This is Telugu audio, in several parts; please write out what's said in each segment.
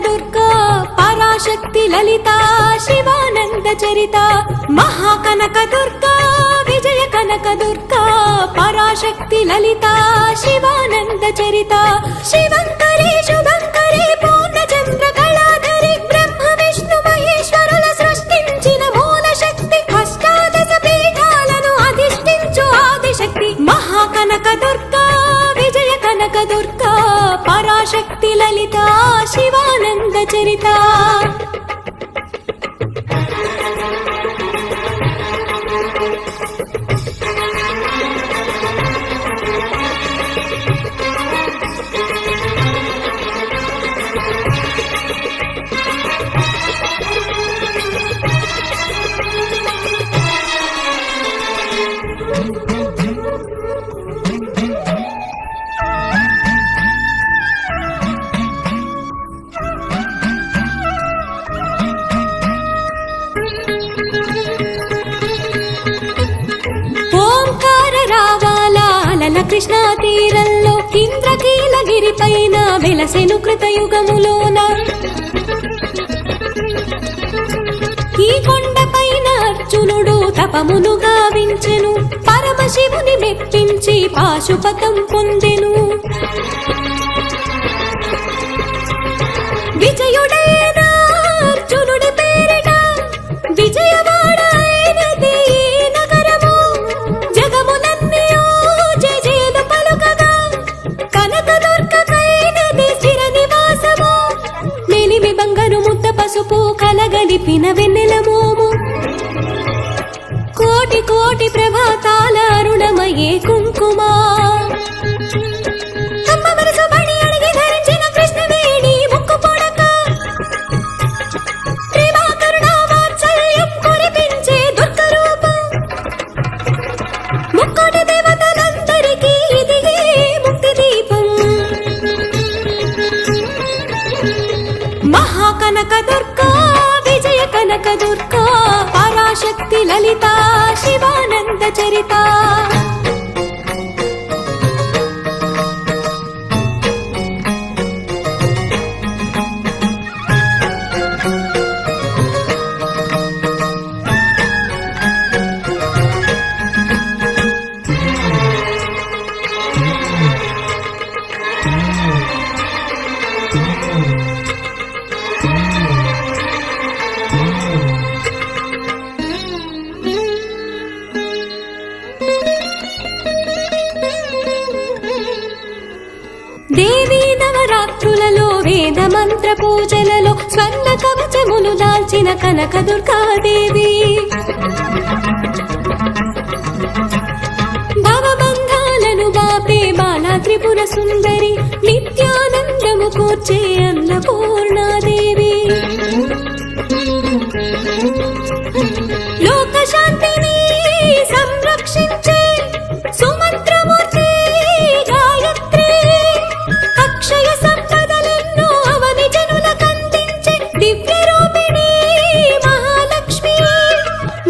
దుర్గా పరాశక్తి లలిత శివానంద చరిత మహాకనక దుర్గా విజయ కనక దుర్గా పరాశక్తి లలిత శివానంద చరిత శివంకరి శుభంకరి పూర్ణచంద్ర కళాధరి బ్రహ్మ విష్ణు మహేశ్వరుల సృష్టించిన మూల శక్తి అష్టాదశ పీఠాలను అధిష్ఠించు ఆదిశక్తి మహాకనక దుర్గా విజయ కనక దుర్గా పరాశక్తి లలిత శివానంద చరిత కృష్ణా తీరంలో ఇంద్రకీలగిరి పైన వెలసెను కృతయుగములోన ఈ కొండ పైన అర్జునుడు తపమును గావించెను పరమశివుని మెప్పించి పాశుపతం పొందెను విజయుడైన అర్జునుడి పేరిట విజయవాడ అయినది నగరము జగములన్నీ పసుపు కలగలిపిన వెన్నెల మోము కోటి కోటి ప్రభాతాల అరుణమయే కుంకుమా అమ్మ మనసు బడి అడిగి ధరించిన కృష్ణవేణి ముక్కు పొడక ప్రేమ కరుణ వాత్సల్యం కురిపించే దుర్గ రూపం ముక్కోటి దేవతలందరికీ ఇది ముక్తి దీపం మహాకనక దుర్గా విజయ కనక దుర్గా పరాశక్తి లలిత శివానంద చరిత దేవీ నవరాత్రులలో వేద మంత్ర పూజలలో స్వర్ణ కవచములు దాల్చిన కనక దుర్గాదేవి భవబంధాలను బాపే బాలా త్రిపుర సుందరి నిత్యానందము కూర్చే అన్నపూర్ణాదేవి లోక శాంతిని సంరక్షించే సుమంత్రమూర్తి గాయత్రి అక్షయ సంపదలెన్నో అవని జనులకందించే దివ్య రూపిణి మహాలక్ష్మి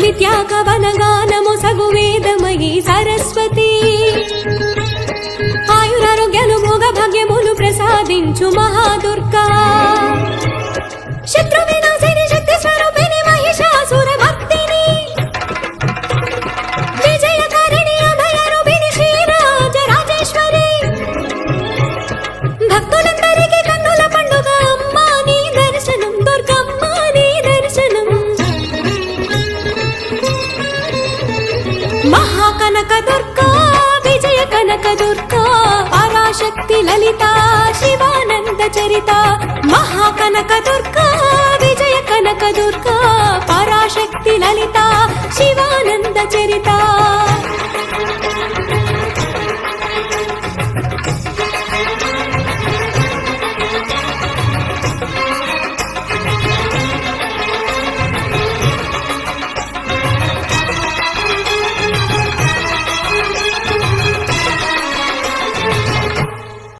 విద్యా కవన గానము సగు వేదమయీ సరస్వతి ఆయురారోగ్యాలు భోగ భాగ్యములు ప్రసాదించు మహాదుర్గా శత్రు వినాశిని శక్తి స్వరూపిణి మహిషాసుర భక్తిని విజయకారిణి అభయ రూపిణి శ్రీరాజ రాజేశ్వరి భక్తులందరికీ కన్నుల పండుగ అమ్మా నీ దర్శనం దుర్గమ్మ నీ దర్శనం మహాకనక దుర్గా విజయ కనక దుర్గా పరాశక్తి లలిత శివానంద చరిత మహాకనక దుర్గా విజయ కనక దుర్గా పరాశక్తి లలిత శివానంద చరిత